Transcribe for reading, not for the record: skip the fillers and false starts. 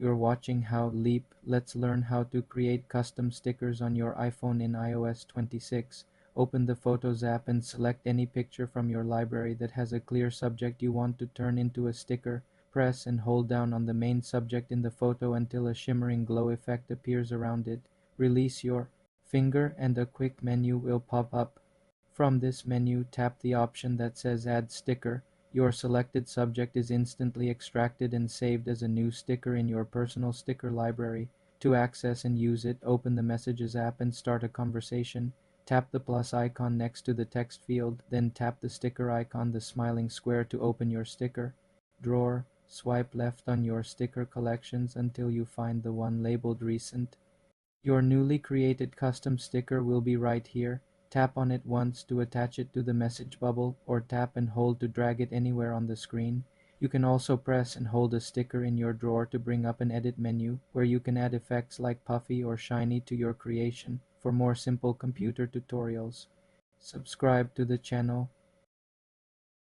You're watching How Leap. Let's learn how to create custom stickers on your iPhone in iOS 26. Open the Photos app and select any picture from your library that has a clear subject you want to turn into a sticker. Press and hold down on the main subject in the photo until a shimmering glow effect appears around it. Release your finger and a quick menu will pop up. From this menu, tap the option that says Add Sticker. Your selected subject is instantly extracted and saved as a new sticker in your personal sticker library. To access and use it, open the Messages app and start a conversation. Tap the plus icon next to the text field, then tap the sticker icon, the smiling square, to open your sticker drawer. Swipe left on your sticker collections until you find the one labeled Recent. Your newly created custom sticker will be right here. Tap on it once to attach it to the message bubble, or tap and hold to drag it anywhere on the screen. You can also press and hold a sticker in your drawer to bring up an edit menu, where you can add effects like puffy or shiny to your creation. For more simple computer tutorials, subscribe to the channel.